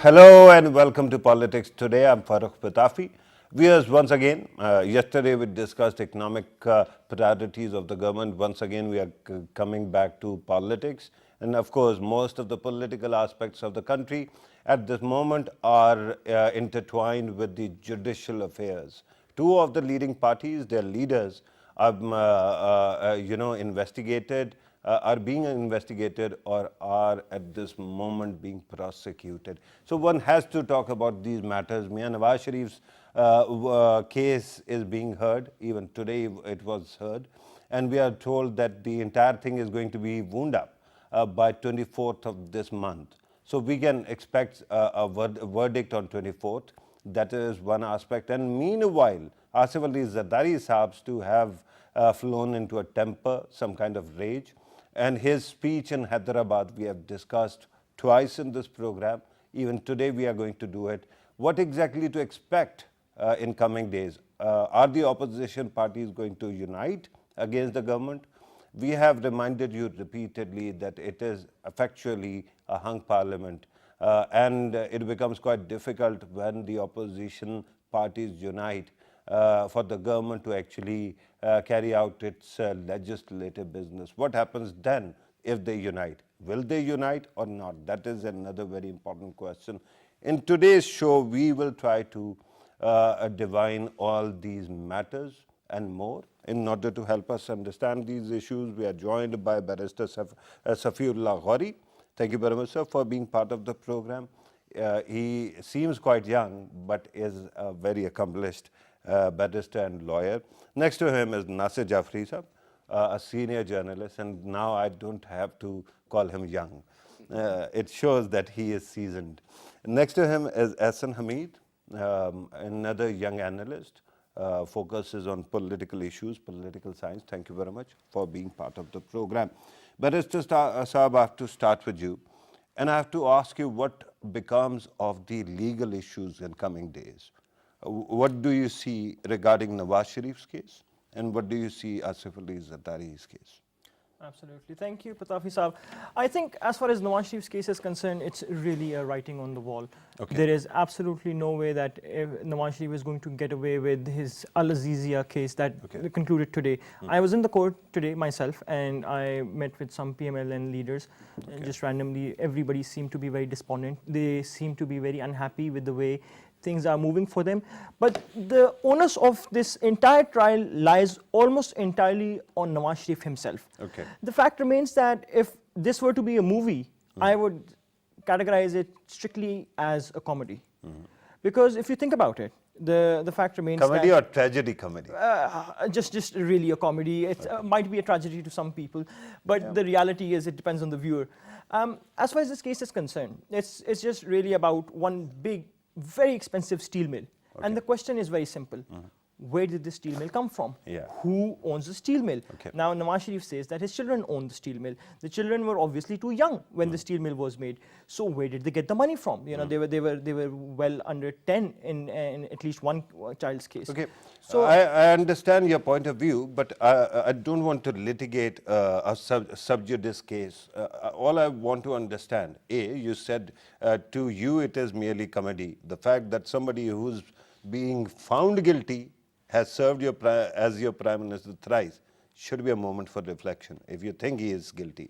Hello and welcome to Politics Today. I'm Farooq Patafi. Viewers, once again, yesterday we discussed economic priorities of the government. Once again, we are coming back to politics. And of course, most of the political aspects of the country at this moment are intertwined with the judicial affairs. Two of the leading parties, their leaders, are, investigated. Are being investigated or are at this moment being prosecuted. So one has to talk about these matters. Mian Nawaz Sharif's case is being heard. Even today it was heard. And we are told that the entire thing is going to be wound up by 24th of this month. So we can expect a verdict on 24th. That is one aspect. And meanwhile, Asif Ali Zardari seems to have flown into a temper, some kind of rage. And his speech in Hyderabad, we have discussed twice in this program. Even today, we are going to do it. What exactly to expect in coming days? Are the opposition parties going to unite against the government? We have reminded you repeatedly that it is effectually a hung parliament. And it becomes quite difficult when the opposition parties unite for the government to actually carry out its legislative business. What happens then if they unite? Will they unite or not? That is another very important question. In today's show, we will try to divine all these matters and more. In order to help us understand these issues, we are joined by Barrister Safiullah Ghori. Thank you very much, sir, for being part of the program. He seems quite young, but is a very accomplished barrister and lawyer. Next to him is Nasir Jafri sahab, a senior journalist, and now I don't have to call him young. It shows that he is seasoned. Next to him is Ahsan Hamid, another young analyst, focuses on political issues, political science. Thank you very much for being part of the program. Barrister Sahab, I have to start with you, and I have to ask you what becomes of the legal issues in coming days. What do you see regarding Nawaz Sharif's case, and what do you see Asif Ali Zardari's case? Absolutely. Thank you, Patafi Saab. I think as far as Nawaz Sharif's case is concerned, it's really a writing on the wall. Okay. There is absolutely no way that Nawaz Sharif is going to get away with his Al Azizia case that concluded today. I was in the court today myself, and I met with some PMLN leaders. And just randomly, everybody seemed to be very despondent. They seem to be very unhappy with the way things are moving for them. But the onus of this entire trial lies almost entirely on Nawaz Sharif himself. Okay. The fact remains that if this were to be a movie, I would categorize it strictly as a comedy. Because if you think about it, the fact remains comedy or tragedy comedy? Just really a comedy. It might be a tragedy to some people, but the reality is it depends on the viewer. As far as this case is concerned, it's just really about one big, very expensive steel mill. And the question is very simple. Where did the steel mill come from? Who owns the steel mill? Now, Nawaz Sharif says that his children own the steel mill. The children were obviously too young when the steel mill was made. So where did they get the money from? You know, they were well under 10 in at least one child's case. Okay. So I understand your point of view, but I don't want to litigate a sub judice case. All I want to understand, you said to you it is merely comedy. The fact that somebody who's being found guilty has served as your Prime Minister thrice should be a moment for reflection if you think he is guilty.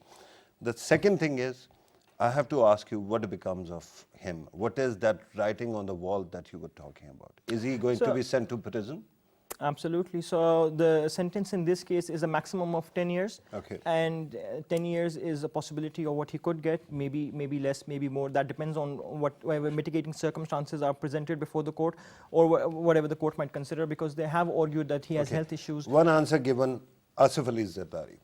The second thing is, I have to ask you what becomes of him. What is that writing on the wall that you were talking about? Is he going to be sent to prison? Absolutely. So the sentence in this case is a maximum of 10 years. Okay. And 10 years is a possibility of what he could get, maybe less, maybe more. That depends on whatever mitigating circumstances are presented before the court or whatever the court might consider, because they have argued that he has health issues. One answer given, Asif Ali Zardari.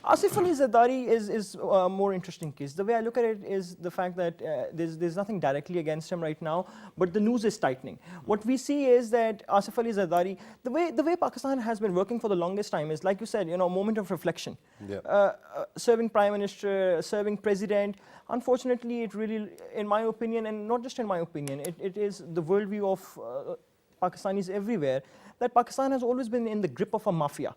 Asif Ali Zardari is a more interesting case. The way I look at it is the fact that there's nothing directly against him right now, but the news is tightening. What we see is that Asif Ali Zardari, the way Pakistan has been working for the longest time is, like you said, a moment of reflection. Serving Prime Minister, serving President. Unfortunately, it really, in my opinion, and not just in my opinion, it is the worldview of Pakistanis everywhere, that Pakistan has always been in the grip of a mafia.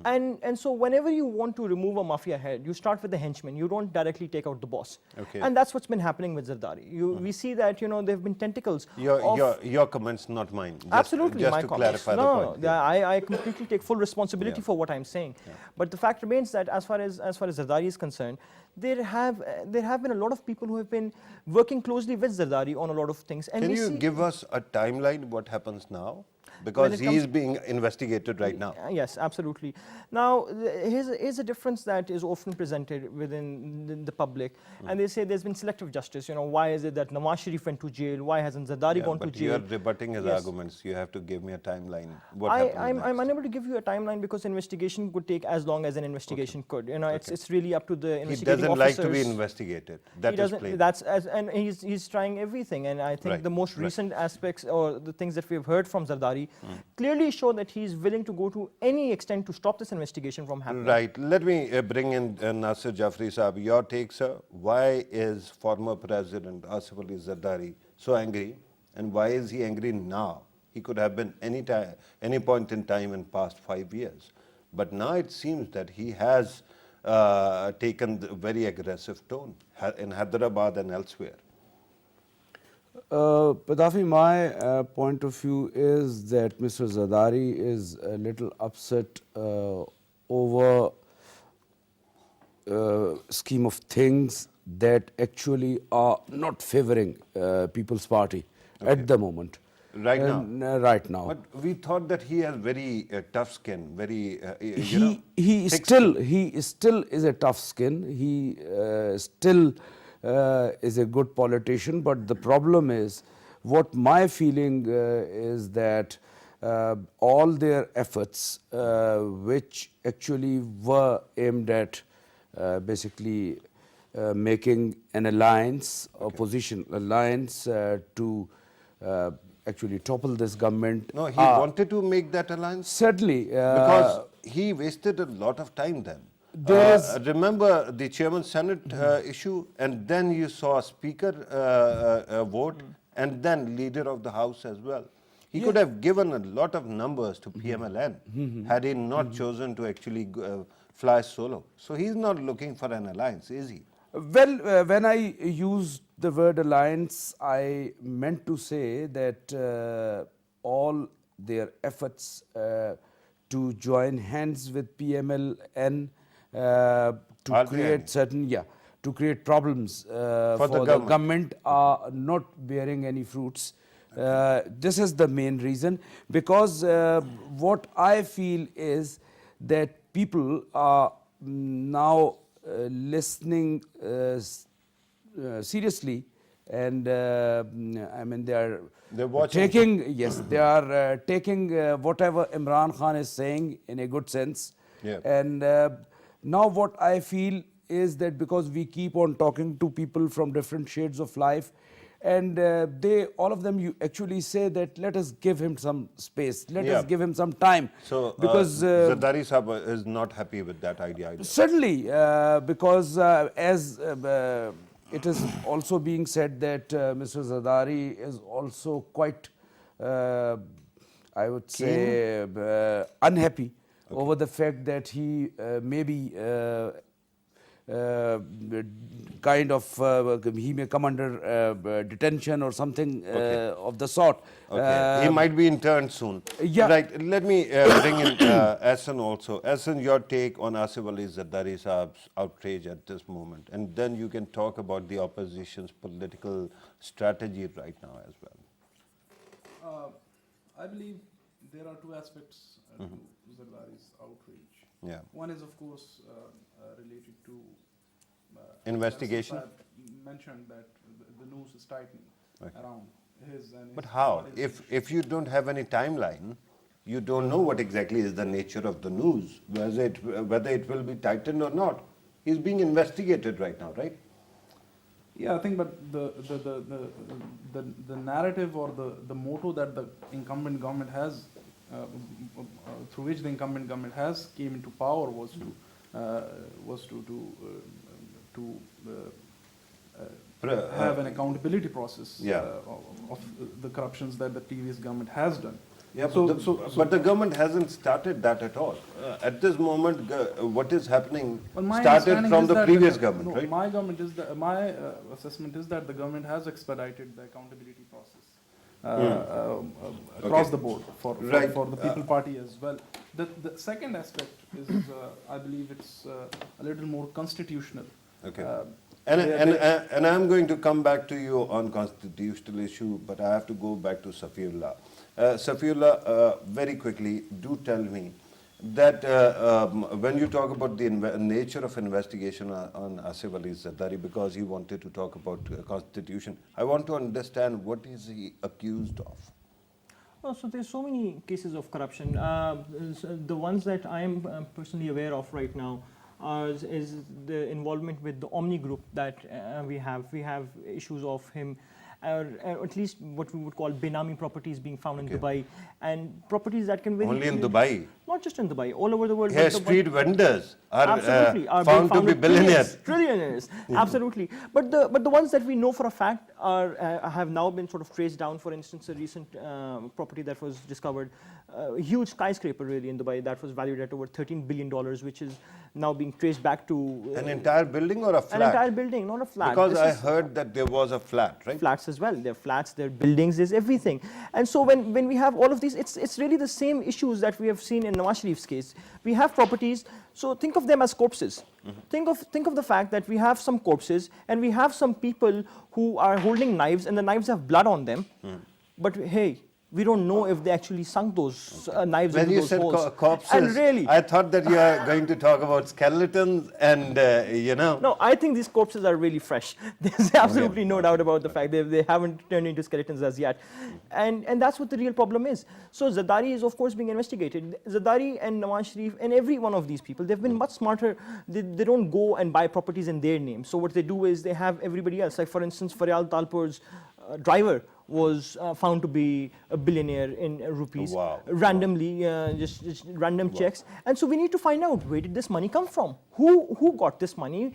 And so whenever you want to remove a mafia head, you start with the henchman. You don't directly take out the boss. Okay. And that's what's been happening with Zardari. We see that, there have been tentacles. Your comments, not mine. Absolutely, just my to comments. clarify No, the no, point. no, I completely take full responsibility for what I'm saying. But the fact remains that as far as Zardari is concerned, there have been a lot of people who have been working closely with Zardari on a lot of things. And Can we you see give us a timeline what happens now? When Because it he comes- is being investigated right now. Yes, absolutely. Now, here's a difference that is often presented within the public, and they say there's been selective justice. Why is it that Nawaz Sharif went to jail? Why hasn't Zardari Yeah, gone to but jail? you are rebutting his Yes. arguments. You have to give me a timeline. What happens I'm next? unable to give you a timeline because investigation could take as long as an investigation could. It's really up to the He investigating doesn't like to be officers. investigated. He That is doesn't. plain. And he's trying everything. And I think Right, the most right. recent aspects or the things that we've heard from Zardari clearly show that he's willing to go to any extent to stop this investigation from happening. Right. Let me bring in Nasir Jafri Saab. Your take, sir. Why is former President Asif Ali Zardari so angry? And why is he angry now? He could have been any point in time in past 5 years. But now it seems that he has taken the very aggressive tone in Hyderabad and elsewhere. Padafi, my point of view is that Mr. Zardari is a little upset over scheme of things that actually are not favoring People's Party at the moment. Right now? Right now. But we thought that he has very tough skin, very, you know, he thick still skin. he still is a tough skin. He still is a good politician. But the problem is, what my feeling is that all their efforts, which actually were aimed at basically making an alliance, opposition alliance to actually topple this government. No, he wanted to make that alliance. Certainly. Because he wasted a lot of time then. Remember the Chairman Senate issue, and then you saw a Speaker vote, and then Leader of the House as well. He could have given a lot of numbers to PMLN had he not chosen to actually fly solo. So he's not looking for an alliance, is he? Well, when I used the word alliance, I meant to say that all their efforts to join hands with PMLN to create certain, to create problems for the government are not bearing any fruits. This is the main reason, because what I feel is that people are now listening seriously, and I mean they're taking they are taking whatever Imran Khan is saying in a good sense. And now what I feel is that because we keep on talking to people from different shades of life, and they all of them actually say that let us give him some space, let us give him some time. So because Zardari Sahab is not happy with that idea either. Certainly, because as it is also being said that Mr. Zardari is also quite, I would say, unhappy over the fact that he may be kind of he may come under detention or something of the sort. He might be interned soon. Right. Let me bring in Ahsan also. Ahsan, your take on Asif Ali Zardari Saab's outrage at this moment, and then you can talk about the opposition's political strategy right now as well. I believe there are two aspects to Zardari's outrage. One is, of course, related to investigation. As I mentioned that the news is tightening around his and But his how? policies. If you don't have any timeline, you don't know what exactly is the nature of the news, whether it will be tightened or not. He's being investigated right now, right? Yeah, I think, but the narrative or the motto that the incumbent government has, through which the incumbent government has came into power, was to have an accountability process of the corruptions that the previous government has done. Yeah, So- but, but the government hasn't started that at all. At this moment, what is happening Well, my started understanding from is the that previous the- government, no, right? My government is the, my assessment is that the government has expedited the accountability process across Okay. the board Right. for the People Party as well. The second aspect is, I believe it's a little more constitutional. Okay. They- they- And I'm going to come back to you on constitutional issue, but I have to go back to Safiullah. Safiullah, very quickly, do tell me that when you talk about the nature of investigation on Asif Ali Zardari, because he wanted to talk about constitution, I want to understand what is he accused of? Oh, so there's so many cases of corruption. The ones that I am personally aware of right now is the involvement with the Omni Group that we have. We have issues of him, or at least what we would call Benami properties being found in Dubai, and properties that can very Only in clearly- Dubai? Not just in Dubai, all over the world. Yeah, but the- street vendors are Absolutely, are found to being be with billionaires. trillionaires. Absolutely, but the ones that we know for a fact are have now been sort of traced down. For instance, a recent property that was discovered, a huge skyscraper really in Dubai that was valued at over $13 billion, which is now being traced back to An entire building or a flat? an entire building, not a flat. Because This I is heard that there was a flat, right? flats as well. There are flats, there are buildings, there's everything. And so when we have all of these, it's really the same issues that we have seen in Nawaz Sharif's case. We have properties, so think of them as corpses. Think of the fact that we have some corpses and we have some people who are holding knives and the knives have blood on them. But hey, we don't know if they actually sunk those knives When into you those said holes. corpses, And really, I thought that you are going to talk about skeletons and, no, I think these corpses are really fresh. There's absolutely no doubt about the fact they haven't turned into skeletons as yet. And that's what the real problem is. So Zardari is of course being investigated. Zardari and Nawaz Sharif and every one of these people, they've been much smarter. They don't go and buy properties in their name. So what they do is they have everybody else. Like for instance, Faryal Talpur's driver was found to be a billionaire in rupees, Wow. randomly, just random checks. And so we need to find out, where did this money come from? Who got this money?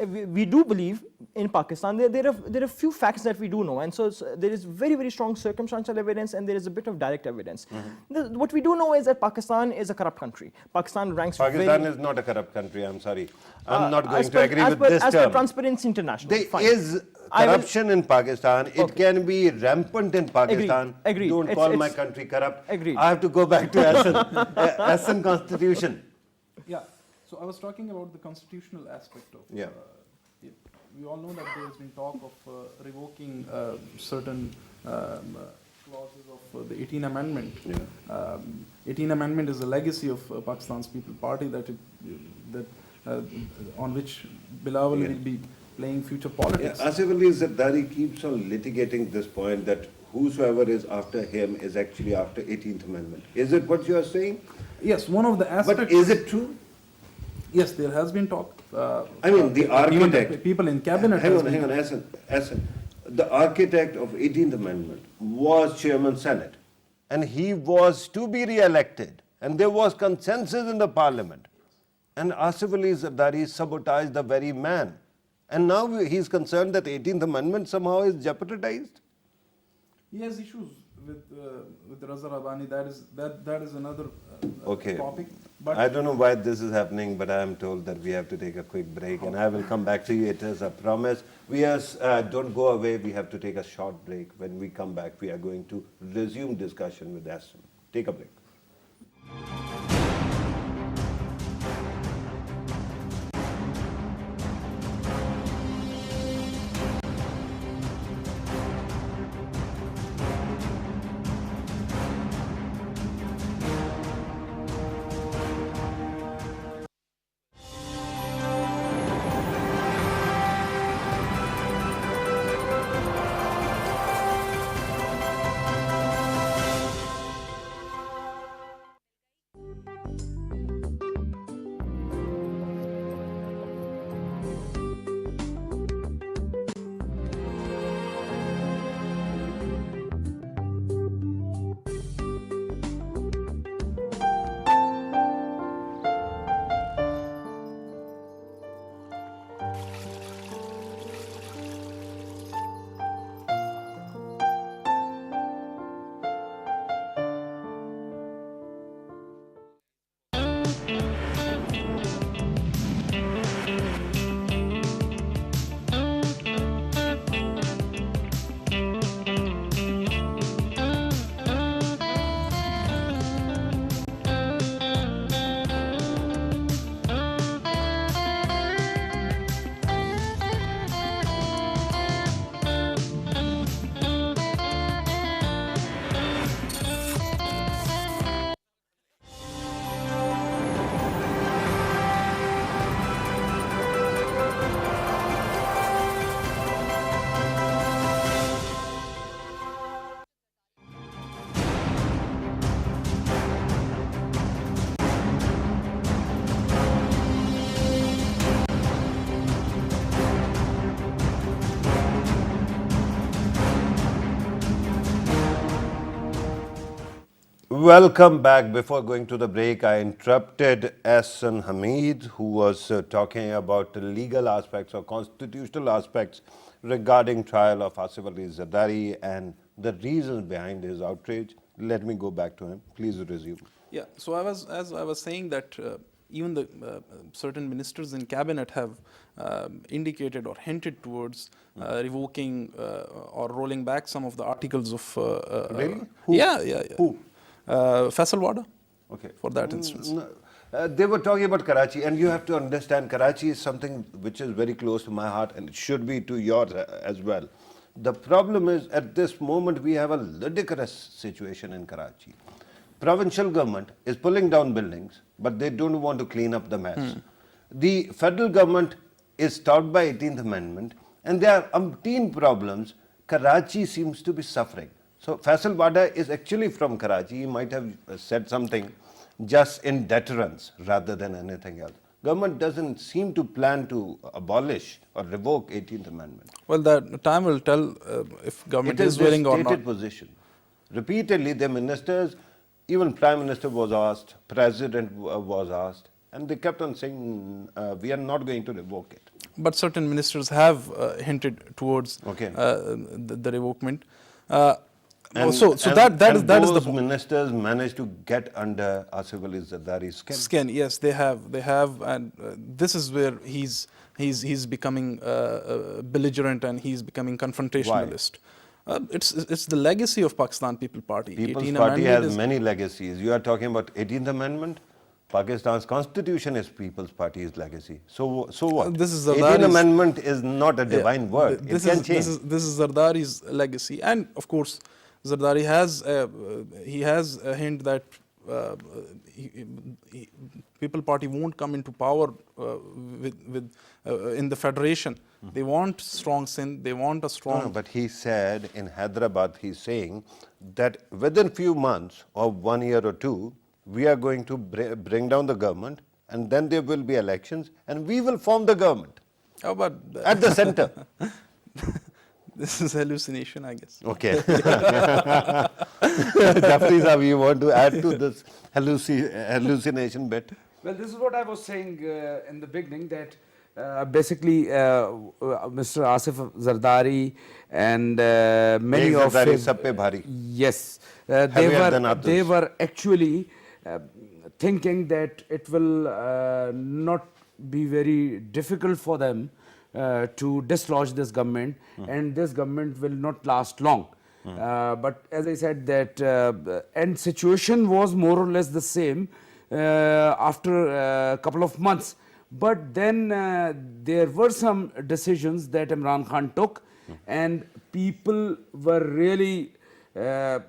We do believe in Pakistan, there are a few facts that we do know. And so there is very, very strong circumstantial evidence and there is a bit of direct evidence. What we do know is that Pakistan is a corrupt country. Pakistan ranks Pakistan very, is not a corrupt country, I'm sorry. I'm not going as to per- agree as with per- this as per term. Transparency International. There Fine. is I will- corruption in Pakistan. It Okay. can be rampant in Pakistan. Agreed. Don't It's- call my it's- country corrupt. Agreed. I have to go back to Essen Constitution. Yeah, so I was talking about the constitutional aspect of. Yeah. It. We all know that there has been talk of revoking certain clauses of the 18th Amendment. Yeah. 18th Amendment is a legacy of Pakistan's People Party on which Bilawal Yeah. will be playing future Yeah, politics. Asif Ali Zardari keeps on litigating this point that whosoever is after him is actually after 18th Amendment. Is it what you are saying? Yes, one of the aspects. But is it true? Yes, there has been talk. I mean, the even architect. people in cabinet. Hang has on, been- Essen. The architect of 18th Amendment was Chairman Senate. And he was to be re-elected. And there was consensus in the parliament. And Asif Ali Zardari sabotaged the very man. And now he's concerned that 18th Amendment somehow is jeopardized. He has issues with Raza Rabbani. That is another Okay. topic. But I don't know why this is happening, but I am told that we have to take a quick break, and I will come back to you. It is a promise. Don't go away. We have to take a short break. When we come back, we are going to resume discussion with Aston. Take a break. Welcome back. Before going to the break, I interrupted Ahsan Hamid, who was talking about the legal aspects or constitutional aspects regarding trial of Asif Ali Zardari and the reasons behind his outrage. Let me go back to him. Please resume. Yeah, so as I was saying that even the certain ministers in cabinet have indicated or hinted towards revoking or rolling back some of the articles of. Really? Who? Yeah. Who? Faisal Wada. Okay. For that instance. No, they were talking about Karachi, and you have to understand Karachi is something which is very close to my heart, and it should be to yours as well. The problem is, at this moment, we have a ludicrous situation in Karachi. Provincial government is pulling down buildings, but they don't want to clean up the mess. The federal government is stopped by 18th Amendment, and there are umpteen problems. Karachi seems to be suffering. So Faisal Wada is actually from Karachi. He might have said something just in deterrence rather than anything else. Government doesn't seem to plan to abolish or revoke 18th Amendment. Well, that time will tell if government It is willing or their not. stated position. Repeatedly, the ministers, even Prime Minister was asked, President was asked, and they kept on saying, we are not going to revoke it. But certain ministers have hinted towards Okay. the revokement. And, so that is those the ministers managed to get under Asif Ali Zardari's skin. Yes, they have, and this is where he's becoming belligerent and he's becoming confrontationalist. It's the legacy of Pakistan People Party. People's 18 Party Amendment has is- many legacies. You are talking about 18th Amendment. Pakistan's constitution is People's Party's legacy. So what? This is 18th Zardari's- Amendment is not a divine word. This It can is, change. This is Zardari's legacy, and of course, Zardari has he has a hint that People Party won't come into power with in the federation. They want strong Sindh. They want a strong. No, but he said in Hyderabad, he's saying that within few months or 1 year or two, we are going to bring down the government, and then there will be elections, and we will form the government Oh, but at the center. this is hallucination, I guess. Okay. Jafri Saab, you want to add to this hallucination bit? Well, this is what I was saying in the beginning, that basically Mr. Asif Zardari and many Ek of Zardari his... sab pe bhari. Yes, Heavier than others. they were actually thinking that it will not be very difficult for them to dislodge this government, and this government will not last long. But as I said, that and situation was more or less the same after a couple of months. But then there were some decisions that Imran Khan took, and people were really, I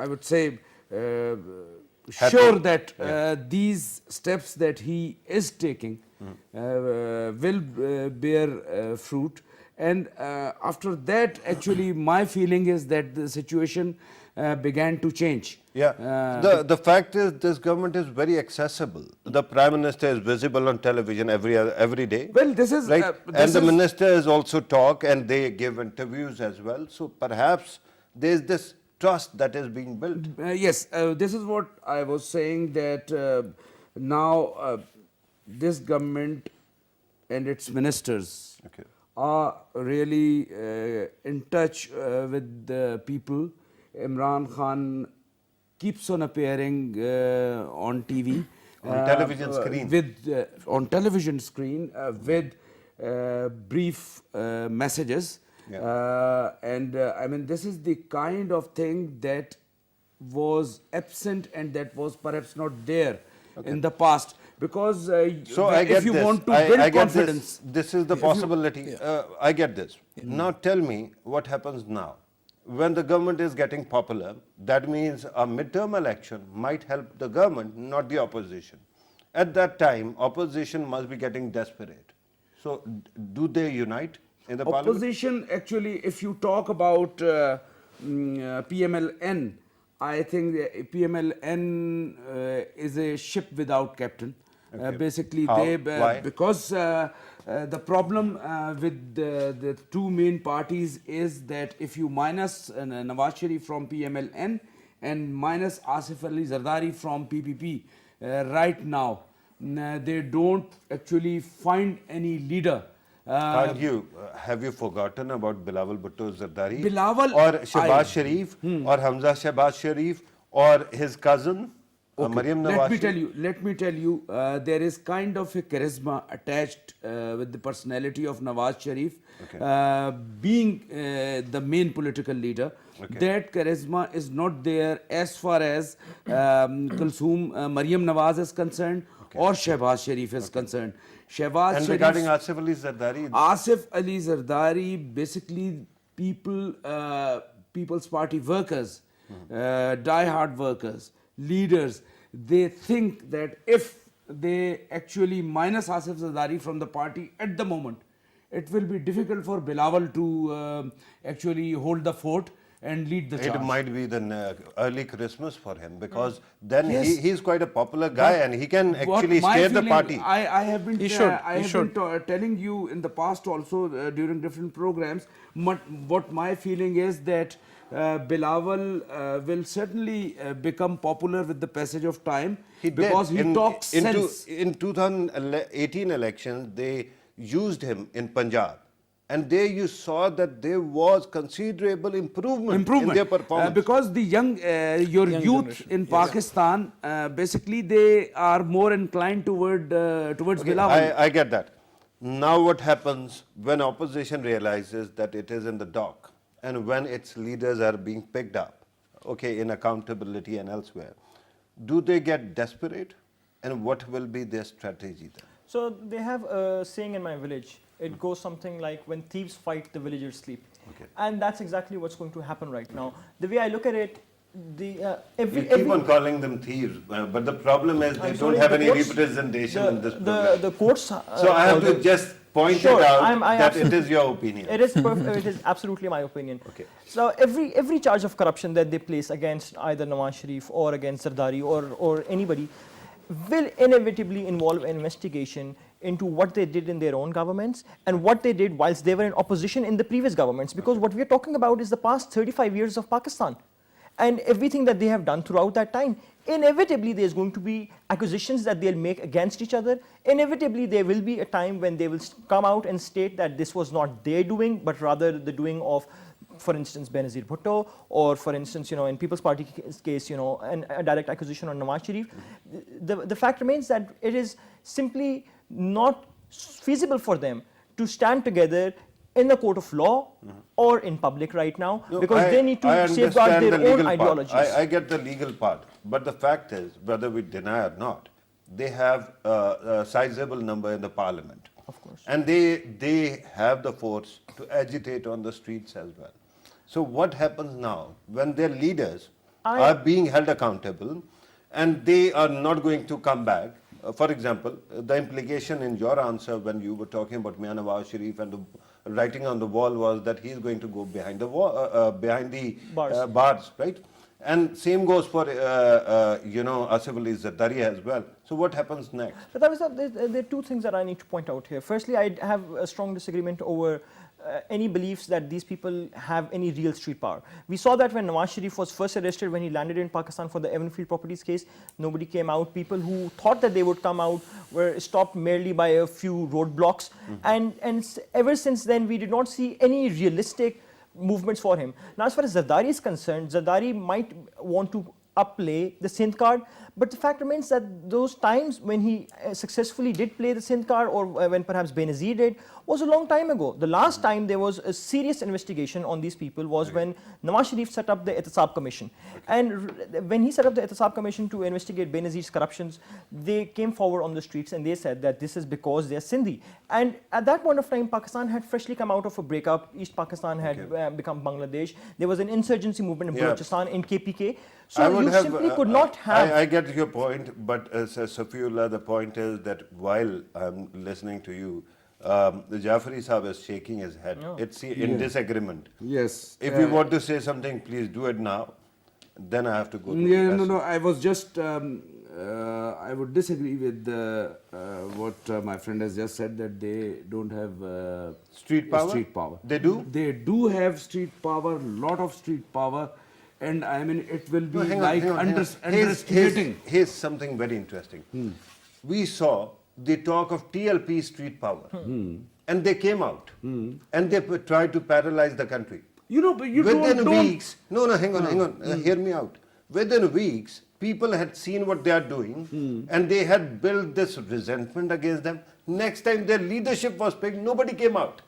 would say, sure that these steps that he is taking will bear fruit. And after that, actually, my feeling is that the situation began to change. Yeah, the fact is this government is very accessible. The Prime Minister is visible on television every day. Well, this is right, this and the is- ministers also talk and they give interviews as well. So perhaps there is this trust that is being built. Yes, this is what I was saying, that now this government and its ministers Okay. are really in touch with the people. Imran Khan keeps on appearing on TV. On television screen. With, on television screen with brief messages. And I mean, this is the kind of thing that was absent and that was perhaps not there in the past. Because So I get if you this. want to I build get confidence, this is the possibility. I get this. Now tell me what happens now. When the government is getting popular, that means a midterm election might help the government, not the opposition. At that time, opposition must be getting desperate. So do they unite in the parliament? opposition actually, if you talk about PMLN, I think the PMLN is a ship without captain. Basically, How? they Why? because the problem with the two main parties is that if you minus Nawaz Sharif from PMLN and minus Asif Ali Zardari from PPP right now, they don't actually find any leader. Can't you, have you forgotten about Bilawal Bhutto Zardari? Bilawal, or Shehbaz Sharif, or Hamza Shehbaz Sharif, or his cousin, Maryam Nawaz Sharif? Let me tell you, there is kind of a charisma attached with the personality of Nawaz Sharif, being the main political leader. That charisma is not there as far as Maryam Nawaz is concerned, or Shehbaz Sharif is concerned. Shehbaz And Sharif's- regarding Asif Ali Zardari, Asif Ali Zardari, basically People's Party workers, die-hard workers, leaders, they think that if they actually minus Asif Zardari from the party at the moment, it will be difficult for Bilawal to actually hold the fort and lead the charge. it might be the early Christmas for him, because then Yes. he's quite a popular guy and he can What actually my steer the feeling- party. I have been, He should, I he have should. been telling you in the past also during different programs. What my feeling is that Bilawal will certainly become popular with the passage of time, because did. he talks sense. In 2018 elections, they used him in Punjab. And there you saw that there was considerable improvement in their performance. Because the your Young youth generation, in Pakistan, basically they are more inclined towards Bilawal. I get that. Now what happens when opposition realizes that it is in the dock and when its leaders are being picked up, in accountability and elsewhere, do they get desperate? And what will be their strategy then? So they have a saying in my village. It goes something like, when thieves fight, the villagers sleep. And that's exactly what's going to happen right now. The way I look at it, You keep on calling them thieves, but the problem is they I'm don't sorry, have the any courts- representation in this program. the courts. So I have to just point Sure, it out I that it is your opinion. It is it is absolutely my opinion. Okay. So every charge of corruption that they place against either Nawaz Sharif or against Zardari or anybody will inevitably involve an investigation into what they did in their own governments and what they did whilst they were in opposition in the previous governments. Because what we are talking about is the past 35 years of Pakistan. And everything that they have done throughout that time, inevitably there's going to be accusations that they'll make against each other. Inevitably there will be a time when they will come out and state that this was not their doing, but rather the doing of, for instance, Benazir Bhutto, or for instance, in People's Party case, a direct accusation on Nawaz Sharif. The fact remains that it is simply not feasible for them to stand together in the court of law or in public right now, No, because they need I to safeguard understand their the own legal part. ideologies. I get the legal part, but the fact is, whether we deny or not, they have a sizable number in the parliament. Of course. And they have the force to agitate on the streets as well. So what happens now when their leaders are being held accountable and they are not going to come back? For example, the implication in your answer when you were talking about Mian Nawaz Sharif and the writing on the wall was that he is going to go behind the wall, behind the bars, right? And same goes for Asif Ali Zardari as well. So what happens next? But there are two things that I need to point out here. Firstly, I have a strong disagreement over any beliefs that these people have any real street power. We saw that when Nawaz Sharif was first arrested when he landed in Pakistan for the Evanfield Properties case, nobody came out. People who thought that they would come out were stopped merely by a few roadblocks. And ever since then, we did not see any realistic movements for him. Now, as far as Zardari is concerned, Zardari might want to upplay the Sindh card, but the fact remains that those times when he successfully did play the Sindh card, or when perhaps Benazir did, was a long time ago. The last time there was a serious investigation on these people was when Nawaz Sharif set up the Ihtisab Commission. And when he set up the Ihtisab Commission to investigate Benazir's corruptions, they came forward on the streets and they said that this is because they are Sindhi. And at that point of time, Pakistan had freshly come out of a breakup. East Pakistan had become Bangladesh. There was an insurgency movement in Balochistan in KPK. So you simply could not have... I get your point, but Safiullah, the point is that while I'm listening to you, the Jafari Sahib is shaking his head. It's in disagreement. Yes. If you want to say something, please do it now. Then I have to go to No. I was just... I would disagree with what my friend has just said, that they don't have Street power? Street power. They do? They do have street power, lot of street power. and I mean it will be No, hang on, like hang on, hang on. underestimating. Here's something very interesting. We saw the talk of TLP street power, and they came out, and they tried to paralyze the country. You know, but you Within don't. weeks, no, hang on, hear me out. Within weeks, people had seen what they are doing, and they had built this resentment against them. Next time their leadership was picked, nobody came out.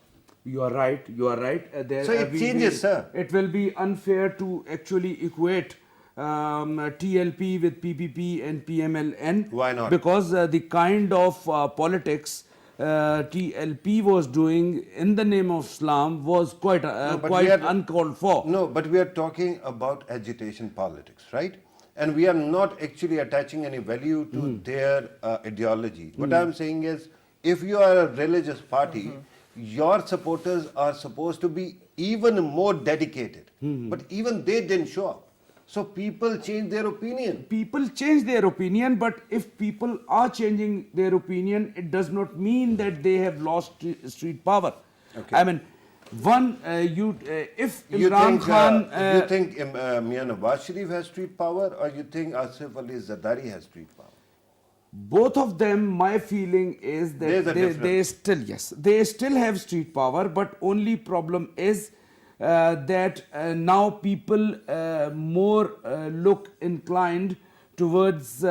You are right. You are right. So it changes, sir. It will be unfair to actually equate TLP with PPP and PMLN. Why not? Because the kind of Hmm. politics TLP was doing in the name of Islam was quite but quite we are- uncalled for. No, but we are talking about agitation politics, right? And we are not actually attaching any value to their ideology. What I'm saying is, if you are a religious party, your supporters are supposed to be even more dedicated. But even they didn't show up. So people change their opinion. People change their opinion, but if people are changing their opinion, it does not mean that they have lost street power. Okay. I mean, if You Imran think, Khan, you think Mian Nawaz Sharif has street power, or you think Asif Ali Zardari has street power? both of them, my feeling is There's that a they still have street power, but only problem is that now people more look inclined towards seeing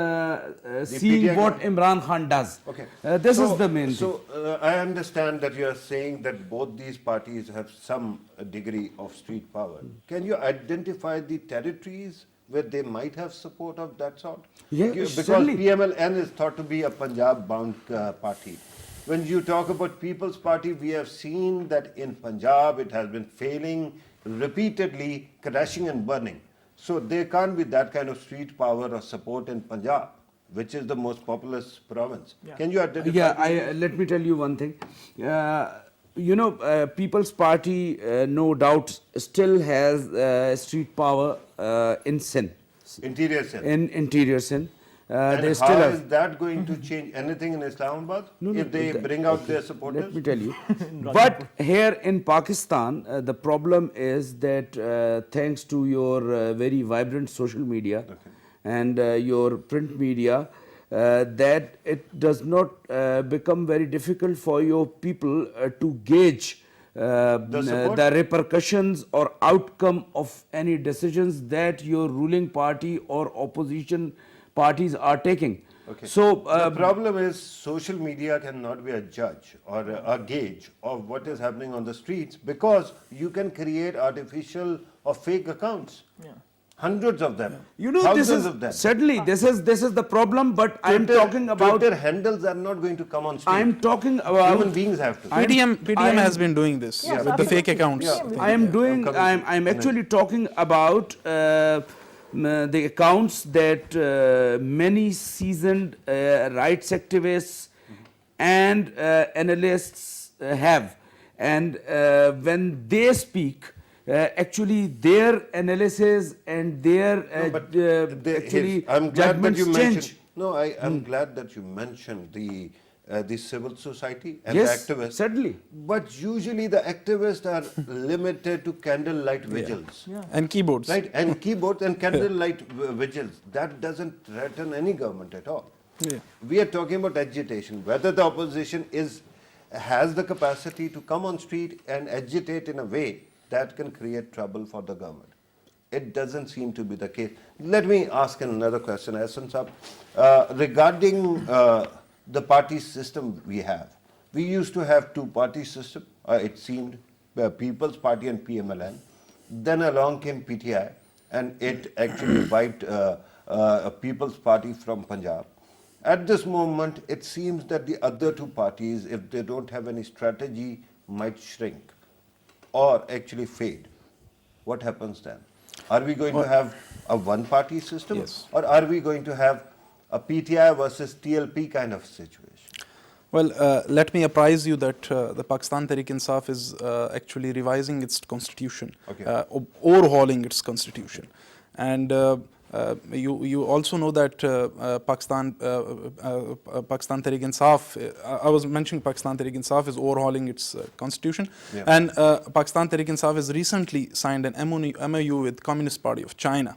PTI what government. Imran Khan does. Okay. This is the main thing. So I understand that you are saying that both these parties have some degree of street power. Can you identify the territories where they might have support of that sort? Yeah, Because certainly. PMLN is thought to be a Punjab-bound party. When you talk about People's Party, we have seen that in Punjab it has been failing repeatedly, crashing and burning. So there can't be that kind of street power or support in Punjab, which is the most populous province. Yeah. Can you identify? Yeah, let me tell you one thing. People's Party, no doubt, still has street power in Sindh, Interior Sindh. in interior Sindh. And They how still have. is that going to change anything in Islamabad if they bring out their supporters? Let me tell you. But here in Pakistan, the problem is that thanks to your very vibrant social media and your print media, that it does not become very difficult for your people to gauge support? the repercussions or outcome of any decisions that your ruling party or opposition parties are taking. Okay. So The problem is social media cannot be a judge or a gauge of what is happening on the streets, because you can create artificial or fake accounts. Yeah. Hundreds of them. you know, thousands this is of them. certainly this is the problem. But I'm talking about. Twitter handles are not going to come on street. I'm talking about. Human beings have to. PDM has been doing this Yes, with the fake accounts. Yeah. I think. I am doing. coming I'm actually talking about the accounts that many seasoned rights activists and analysts have, and when they speak, actually their analysis and their No, but actually I'm glad that you judgments mentioned. change. No, I'm glad that you mentioned the civil society and Yes, the activists. certainly. But usually the activists are limited to candlelight vigils. Yeah. And keyboards. Right, and keyboards and candlelight vigils. That doesn't threaten any government at all. Yeah. We are talking about agitation. Whether the opposition has the capacity to come on street and agitate in a way that can create trouble for the government. It doesn't seem to be the case. Let me ask another question, Ahsan Saab. Regarding the party system we have. We used to have two-party system, it seemed, People's Party and PMLN. Then along came PTI, and it actually wiped a People's Party from Punjab. At this moment, it seems that the other two parties, if they don't have any strategy, might shrink or actually fade. What happens then? Are we going to have a one-party system? Yes. Or are we going to have a PTI versus TLP kind of situation? Well, let me apprise you that the Pakistan Tehreek-e-Insaf is actually revising its constitution, Okay. overhauling its constitution. And you also know that Pakistan Tehreek-e-Insaf, I was mentioning Pakistan Tehreek-e-Insaf is overhauling its constitution, Yeah. and Pakistan Tehreek-e-Insaf has recently signed an MOU with Communist Party of China.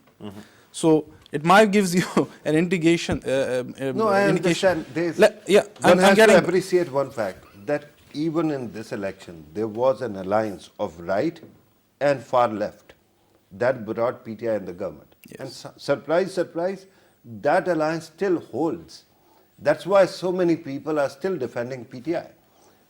So it might gives you an indication. No, I indication. understand. There's, Yeah, one has to getting. appreciate one fact, that even in this election, there was an alliance of right and far left that brought PTI in the government. Yes. And surprise, surprise, that alliance still holds. That's why so many people are still defending PTI.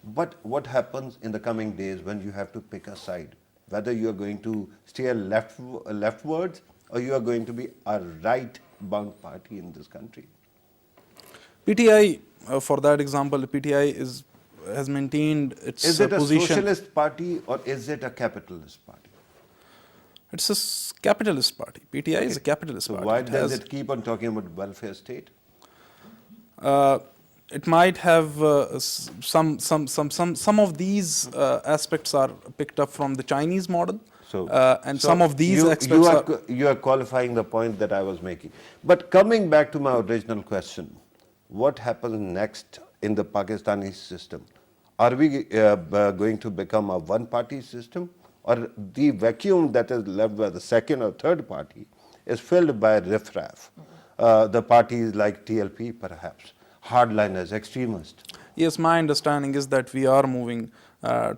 But what happens in the coming days when you have to pick a side? Whether you are going to steer leftwards or you are going to be a right-bound party in this country. PTI, for that example, PTI has maintained its Is it a position. socialist party or is it a capitalist party? It's a capitalist party. PTI is a capitalist So party. why It does has- it keep on talking about welfare state? It might have some of these aspects are picked up from the Chinese model, and so some of these aspects you are qualifying the point that I was making. But coming back to my original question, what happens next in the Pakistani system? Are we going to become a one-party system, or the vacuum that is left by the second or third party is filled by riffraff? The parties like TLP, perhaps, hardliners, extremists. Yes, my understanding is that we are moving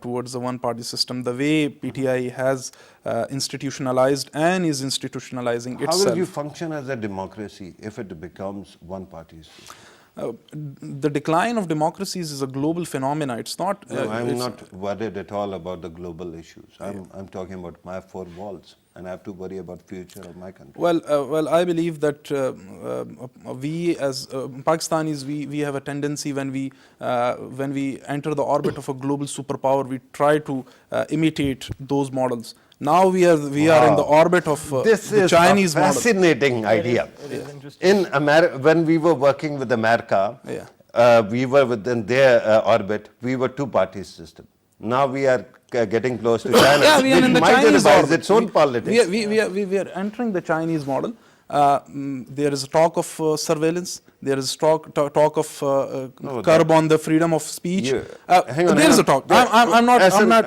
towards a one-party system. The way PTI has institutionalized and is institutionalizing How itself. will you function as a democracy if it becomes one-party system? The decline of democracies is a global phenomena. It's not. No, I'm it's- not worried at all about the global issues. I'm talking about my four walls, and I have to worry about future of my country. Well, I believe that we as Pakistanis, we have a tendency when we enter the orbit of a global superpower, we try to imitate those models. Now we are in the orbit of This the is Chinese a model. fascinating idea. It is interesting. In America, when we were working with America, we were within their orbit. We were two-party system. Now we are getting close to China, Yeah, we are in which the might Chinese revise orbit. its own politics. We are entering the Chinese model. There is talk of surveillance. There is talk of curb on the freedom of speech. Hang on, There is a talk. I'm not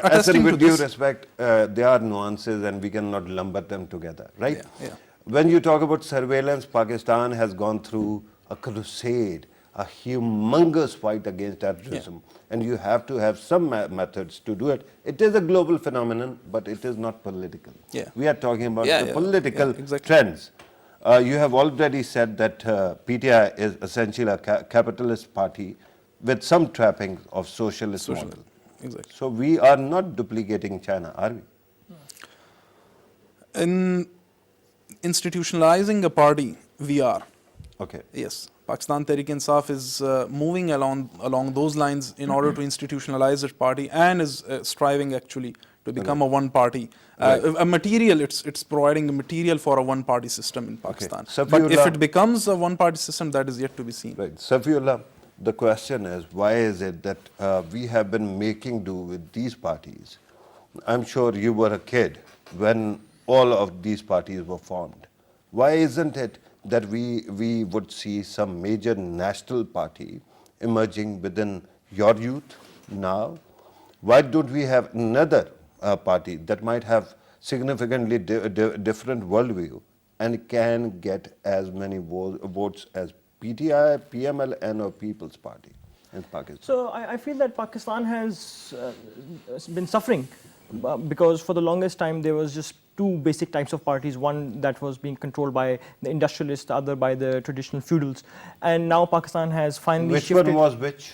attesting to with due this. respect, there are nuances and we cannot lumber them together, right? Yeah. When you talk about surveillance, Pakistan has gone through a crusade, a humongous fight against terrorism, and you have to have some methods to do it. It is a global phenomenon, but it is not political. Yeah. We are talking about Yeah, the yeah, political yeah, exactly. trends. You have already said that PTI is essentially a capitalist party with some trappings of socialist model. Exactly. So we are not duplicating China, are we? In institutionalizing a party, we are. Okay. Yes, Pakistan Tehreek-e-Insaf is moving along those lines in order to institutionalize its party and is striving actually to become a one-party. A material, it's providing a material for a one-party system in Pakistan. But if it becomes a one-party system, that is yet to be seen. Right. Safiullah, the question is, why is it that we have been making do with these parties? I'm sure you were a kid when all of these parties were formed. Why isn't it that we would see some major national party emerging within your youth now? Why don't we have another party that might have significantly different worldview and can get as many votes as PTI, PMLN or People's Party in Pakistan? So I feel that Pakistan has been suffering because for the longest time there was just two basic types of parties, one that was being controlled by the industrialists, the other by the traditional feudals. And now Pakistan has finally Which shifted. one was which?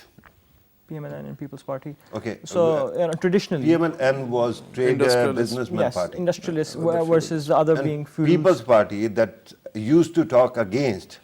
PMLN and People's Party. Okay. So traditionally. PMLN was trade Industrialist. businessman Yes, party. industrialists versus the other And being feudals. People's Party that used to talk against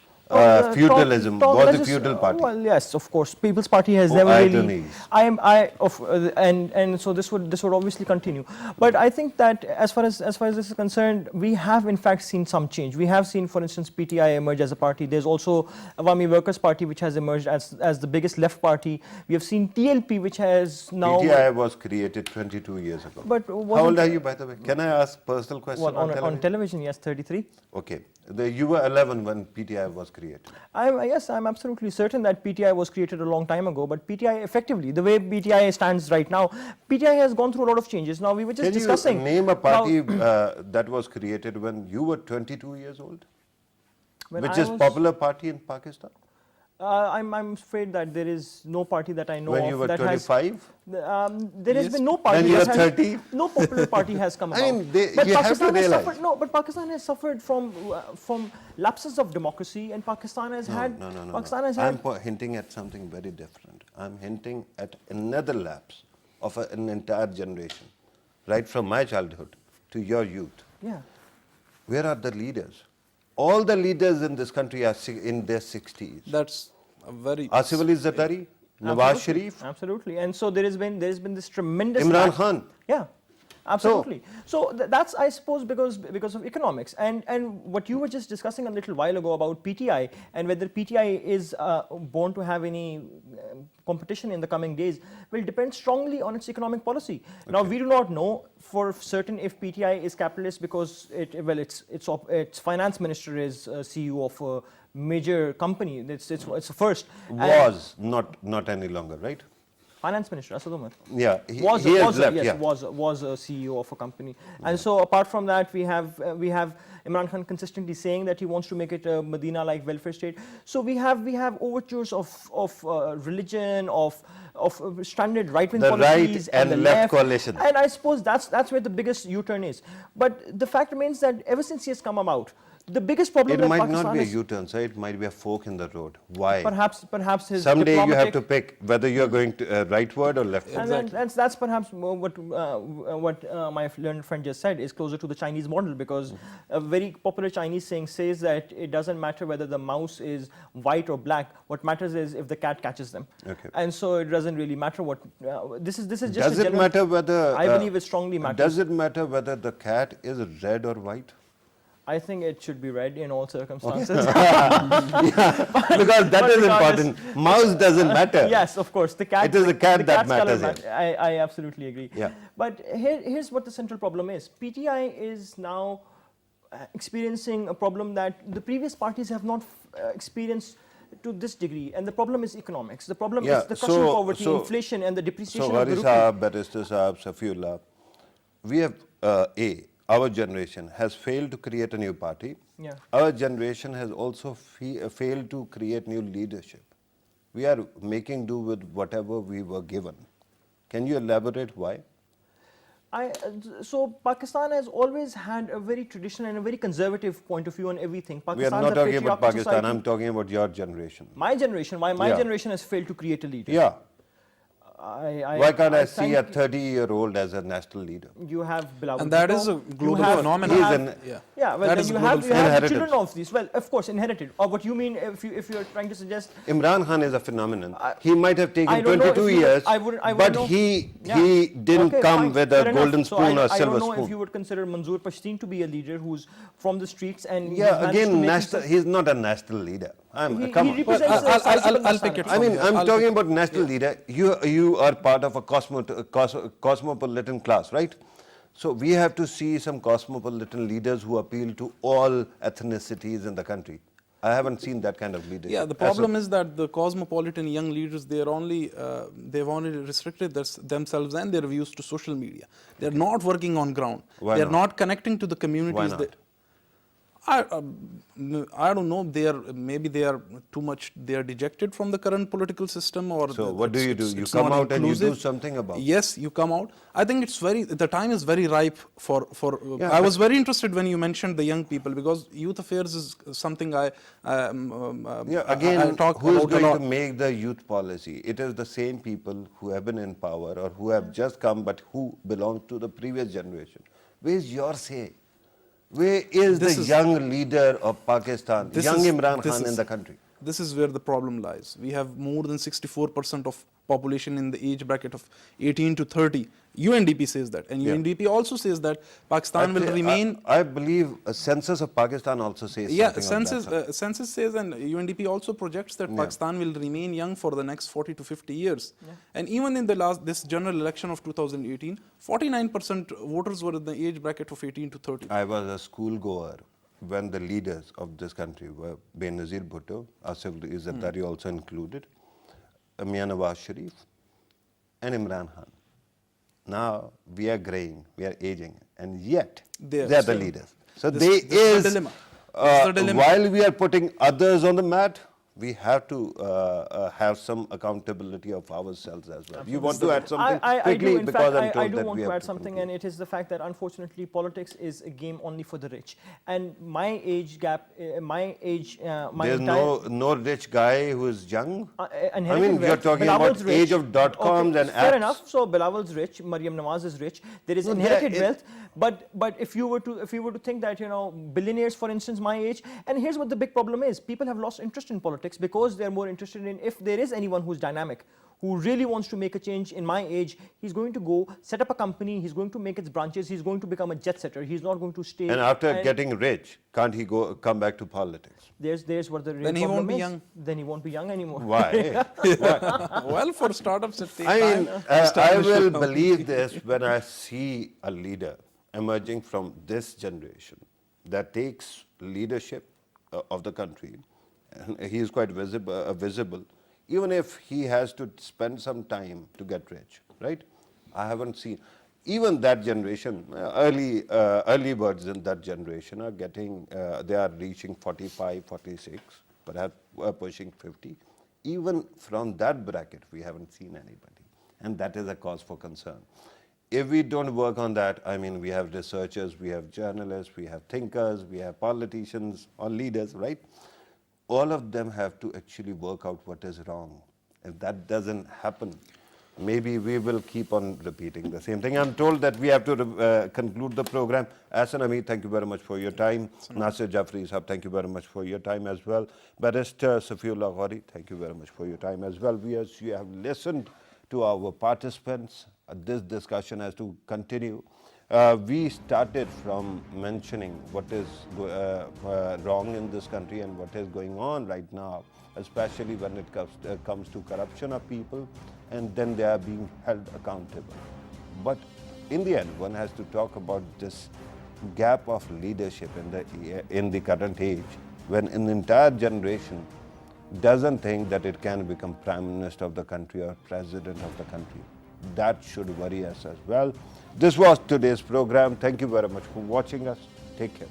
feudalism talk was the legis- feudal party. Well, yes, of course. People's Party has Oh, never ironies. really. And so this would obviously continue. But I think that as far as this is concerned, we have in fact seen some change. We have seen, for instance, PTI emerge as a party. There's also Awami Workers Party, which has emerged as the biggest left party. We have seen TLP, which has now. PTI was created 22 years ago. But how old are you, by the way? Can I ask personal question Well, on on television? television, yes, 33. Okay. You were 11 when PTI was created. Yes, I'm absolutely certain that PTI was created a long time ago, but PTI effectively, the way PTI stands right now, PTI has gone through a lot of changes. Now, we were just Can discussing. you name a party that was created when you were 22 years old? Which is popular party in Pakistan? I'm afraid that there is no party that I know When of you were that 25? there has been no party. When you were that has- 30? No popular party has come I about. mean, But you have to Pakistan has realize. suffered. No, but Pakistan has suffered from lapses of democracy, and Pakistan has had. No. Pakistan has had. I'm hinting at something very different. I'm hinting at another lapse of an entire generation, right from my childhood to your youth. Yeah. Where are the leaders? All the leaders in this country are in their 60s. That's a very Asif Ali Zardari, Nawaz Absolutely. Sharif, Absolutely, and so there has been this tremendous. Imran lack- Khan. Yeah, absolutely. So that's, I suppose, because of economics, and what you were just discussing a little while ago about PTI and whether PTI is born to have any competition in the coming days will depend strongly on its economic policy. Now, we do not know for certain if PTI is capitalist because its finance minister is CEO of a major company. It's a first. Was not any longer, right? Finance Minister Asad Umar Yeah, he has left. yes, Yeah. was a CEO of a company, and so apart from that, we have Imran Khan consistently saying that he wants to make it a Medina-like welfare state. So we have overtures of religion, of stranded right-wing The policies right and the left coalition. and I suppose that's where the biggest U-turn is. But the fact remains that ever since he has come about, the biggest problem It that might Pakistan not be a has, U-turn, sir. It might be a fork in the road. Why? perhaps his Someday you have diplomatic- to pick whether you are going to rightward or leftward. And then that's perhaps what my learned friend just said is closer to the Chinese model, because a very popular Chinese saying says that it doesn't matter whether the mouse is white or black. What matters is if the cat catches them. Okay. And so it doesn't really matter what this is. This is just. Does a it general- matter whether? I believe it strongly matters. Does it matter whether the cat is red or white? I think it should be red in all circumstances. Because that is regardless- important. Mouse doesn't matter. Yes, of course. The cat. It is the cat that cat's color matters here. I absolutely agree. Yeah. But here's what the central problem is. PTI is now experiencing a problem that the previous parties have not experienced to this degree, and the problem is economics. The problem Yeah, is the crushing poverty, so- inflation, and the depreciation So, of the Wari rupee. Saab, Barrister Saab, Safiullah, we have our generation has failed to create a new party. Yeah. Our generation has also failed to create new leadership. We are making do with whatever we were given. Can you elaborate why? So Pakistan has always had a very traditional and a very conservative point of view on everthing. We are Pakistan's not a talking about patriarchal Pakistan, society. I'm talking about your generation. My generation, my Yeah. generation has failed to create a leader. Yeah. Why can't I see a thank 30-year-old as a national leader? You have Bilal And that is a Bhutto, global you have- phenomenon. you He's have- an- Yeah. Yeah, well, That then is you global have the phenomenon. children of these. Well, of course, inherited. Or what you mean if you're trying to suggest. Imran Khan is a phenomenon. He might have I taken don't know if 22 you would- years, I wouldn't but know. he Yeah. didn't Okay, come fine, with a fair enough. golden So spoon or I silver don't know spoon. if you would consider Manzoor Pashtun to be a leader who's from the streets and he's Yeah, managed to again, make national. himself- He's not a national leader. He Come on. represents Well, a sizable I'll pick it nationality. I mean, from I'm I'll talking pick- about national leader. You are part of a cosmopolitan class, right? So we have to see some cosmopolitan leaders who appeal to all ethnicities in the country. I haven't seen that kind of leadership. Yeah, the problem is that the cosmopolitan young leaders, they've only restricted themselves and their views to social media. They're not working on ground. Why They're not? not connecting to the communities. Why not? That I don't know. Maybe they are too much. They are dejected from the current political system, or So what do you do? You it's come not out and you do inclusive. something about it. Yes, you come out. I think the time is very ripe for. Yeah, I was very interested when you mentioned the young people, because youth affairs is something I Again, talk who is about a going lot. to make the youth policy? It is the same people who have been in power or who have just come but who belong to the previous generation. Where is your say? Where is the young leader of Pakistan, young Imran Khan in the country? This is where the problem lies. We have more than 64% of population in the age bracket of 18 to 30. UNDP says that, and Yeah. UNDP also says that Pakistan will remain. I believe a census of Pakistan also says Yeah, something on that. census says, and UNDP also projects that Pakistan will remain young for the next 40 to 50 years. And even in this general election of 2018, 49% voters were in the age bracket of 18 to 30. I was a schoolgoer when the leaders of this country were Benazir Bhutto, Asif Ali Zardari also included, Mian Nawaz Sharif, and Imran Khan. Now we are graying, we are aging, and yet They are they are the still- leaders. So This is the dilemma. This is the dilemma. while we are putting others on the mat, we have to have some accountability of ourselves as well. You want to add something quickly, do, in because fact, I'm told I do that want we to have add something, and it is the fact that unfortunately politics is a game only for the rich. And my age gap, my There's entire no rich guy who is young. I inherited mean, you're wealth. talking Bilal's about age rich. of dot-coms and Fair apps. enough. So Bilal's rich, Maryam Nawaz is rich. There is No, inherited there- wealth. But if you were to think that, you know, billionaires, for instance, my age, and here's what the big problem is: people have lost interest in politics because they're more interested in, if there is anyone who's dynamic, who really wants to make a change in my age, he's going to go set up a company, he's going to make its branches, he's going to become a jet setter, he's not going to stay. And after getting rich, can't he come back to politics? There's what the real Then he problem won't be is. young. Then he won't be young anymore. Why? Well, for startups, it takes I mean, time. I will believe this when I see a leader emerging from this generation that takes leadership of the country. And he is quite visible, even if he has to spend some time to get rich, right? I haven't seen. Even that generation, early birds in that generation are getting, they are reaching 45, 46, perhaps pushing 50. Even from that bracket, we haven't seen anybody. And that is a cause for concern. If we don't work on that, I mean, we have researchers, we have journalists, we have thinkers, we have politicians or leaders, right? All of them have to actually work out what is wrong. If that doesn't happen, maybe we will keep on repeating the same thing. I'm told that we have to conclude the program. Ahsan Hamid, thank you very much for your time. Nasir Jafri Sahab, thank you very much for your time as well. Barrister Safiullah Ghori, thank you very much for your time as well. As you have listened to our participants, this discussion has to continue. We started from mentioning what is wrong in this country and what is going on right now, especially when it comes to corruption of people, and then they are being held accountable. But in the end, one has to talk about this gap of leadership in the current age, when an entire generation doesn't think that it can become Prime Minister of the country or President of the country. That should worry us as well. This was today's program. Thank you very much for watching us. Take care.